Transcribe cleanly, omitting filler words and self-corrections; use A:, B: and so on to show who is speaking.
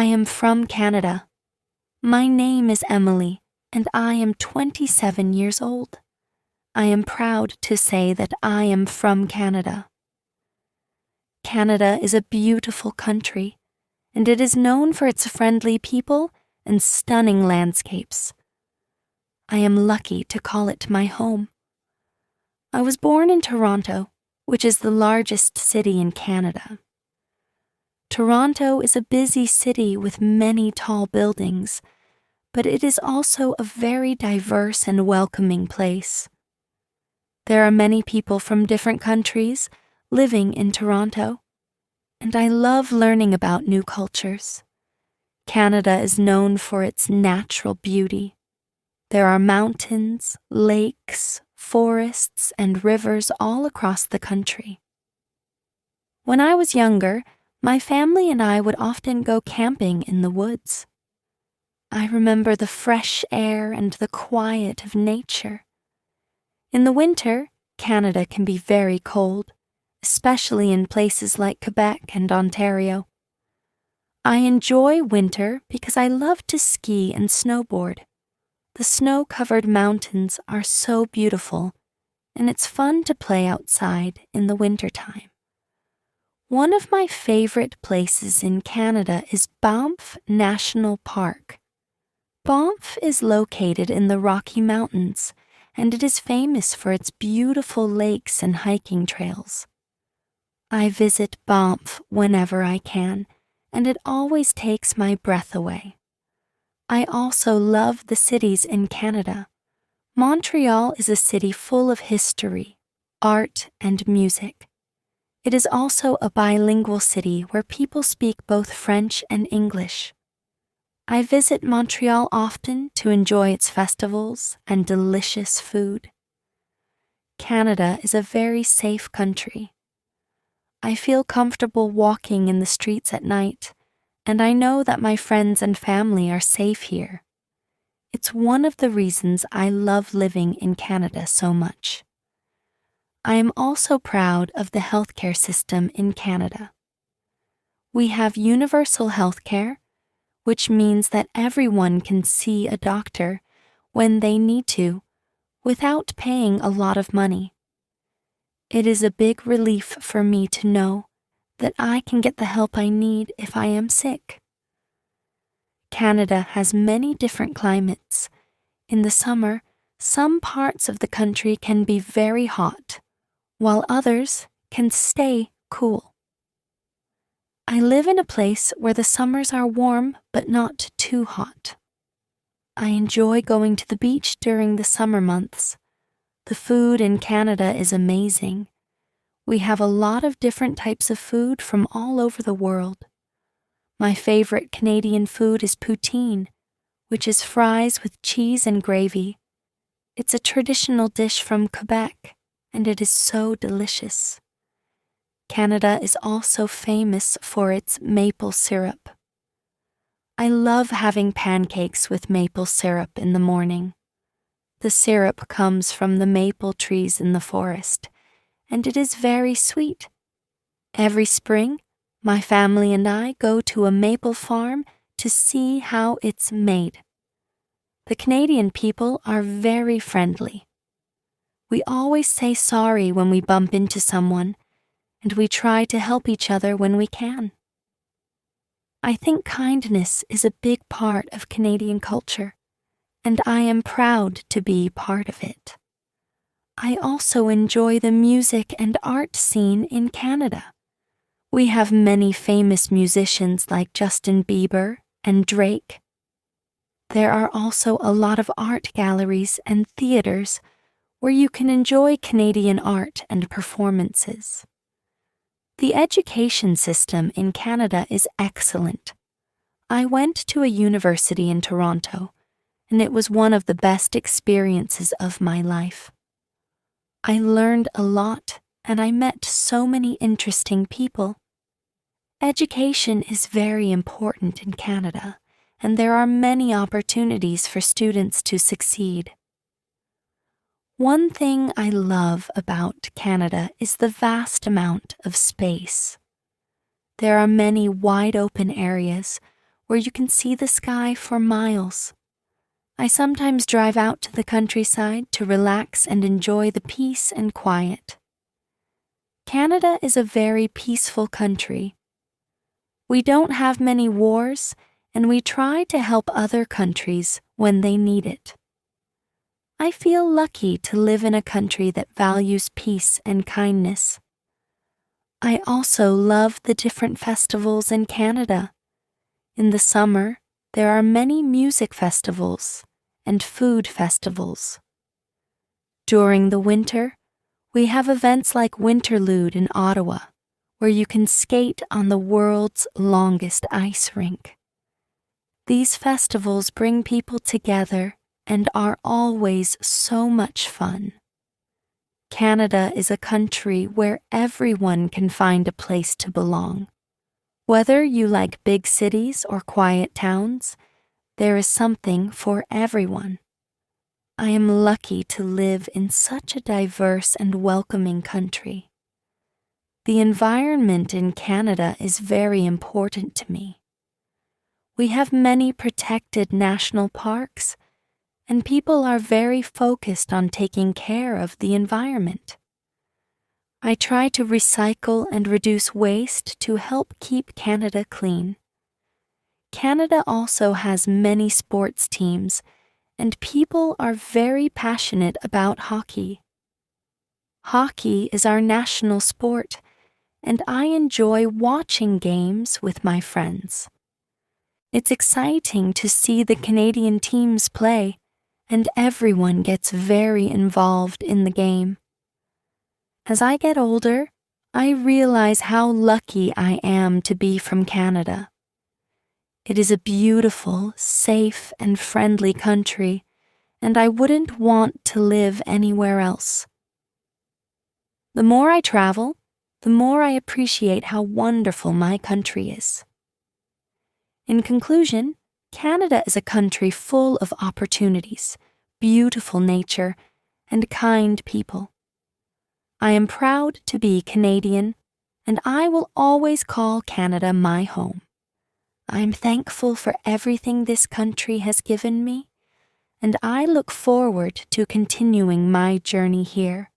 A: I am from Canada. My name is Emily, and I am 27 years old. I am proud to say that I am from Canada. Canada is a beautiful country, and it is known for its friendly people and stunning landscapes. I am lucky to call it my home. I was born in Toronto, which is the largest city in Canada. Toronto is a busy city with many tall buildings, but it is also a very diverse and welcoming place. There are many people from different countries living in Toronto, and I love learning about new cultures. Canada is known for its natural beauty. There are mountains, lakes, forests, and rivers all across the country. When I was younger, my family and I would often go camping in the woods. I remember the fresh air and the quiet of nature. In the winter, Canada can be very cold, especially in places like Quebec and Ontario. I enjoy winter because I love to ski and snowboard. The snow-covered mountains are so beautiful, and it's fun to play outside in the wintertime. One of my favorite places in Canada is Banff National Park. Banff is located in the Rocky Mountains, and it is famous for its beautiful lakes and hiking trails. I visit Banff whenever I can, and it always takes my breath away. I also love the cities in Canada. Montreal is a city full of history, art, and music. It is also a bilingual city where people speak both French and English. I visit Montreal often to enjoy its festivals and delicious food. Canada is a very safe country. I feel comfortable walking in the streets at night, and I know that my friends and family are safe here. It's one of the reasons I love living in Canada so much. I am also proud of the healthcare system in Canada. We have universal healthcare, which means that everyone can see a doctor when they need to, without paying a lot of money. It is a big relief for me to know that I can get the help I need if I am sick. Canada has many different climates. In the summer, some parts of the country can be very hot, while others can stay cool. I live in a place where the summers are warm but not too hot. I enjoy going to the beach during the summer months. The food in Canada is amazing. We have a lot of different types of food from all over the world. My favorite Canadian food is poutine, which is fries with cheese and gravy. It's a traditional dish from Quebec, and it is so delicious. Canada is also famous for its maple syrup. I love having pancakes with maple syrup in the morning. The syrup comes from the maple trees in the forest, and it is very sweet. Every spring, my family and I go to a maple farm to see how it's made. The Canadian people are very friendly. We always say sorry when we bump into someone, and we try to help each other when we can. I think kindness is a big part of Canadian culture, and I am proud to be part of it. I also enjoy the music and art scene in Canada. We have many famous musicians like Justin Bieber and Drake. There are also a lot of art galleries and theaters where you can enjoy Canadian art and performances. The education system in Canada is excellent. I went to a university in Toronto, and it was one of the best experiences of my life. I learned a lot, and I met so many interesting people. Education is very important in Canada, and there are many opportunities for students to succeed. One thing I love about Canada is the vast amount of space. There are many wide-open areas where you can see the sky for miles. I sometimes drive out to the countryside to relax and enjoy the peace and quiet. Canada is a very peaceful country. We don't have many wars, and we try to help other countries when they need it. I feel lucky to live in a country that values peace and kindness. I also love the different festivals in Canada. In the summer, there are many music festivals and food festivals. During the winter, we have events like Winterlude in Ottawa, where you can skate on the world's longest ice rink. These festivals bring people together and are always so much fun. Canada is a country where everyone can find a place to belong. Whether you like big cities or quiet towns, there is something for everyone. I am lucky to live in such a diverse and welcoming country. The environment in Canada is very important to me. We have many protected national parks, and people are very focused on taking care of the environment. I try to recycle and reduce waste to help keep Canada clean. Canada also has many sports teams, and people are very passionate about hockey. Hockey is our national sport, and I enjoy watching games with my friends. It's exciting to see the Canadian teams play, and everyone gets very involved in the game. As I get older, I realize how lucky I am to be from Canada. It is a beautiful, safe, and friendly country, and I wouldn't want to live anywhere else. The more I travel, the more I appreciate how wonderful my country is. In conclusion, Canada is a country full of opportunities, beautiful nature, and kind people. I am proud to be Canadian, and I will always call Canada my home. I am thankful for everything this country has given me, and I look forward to continuing my journey here.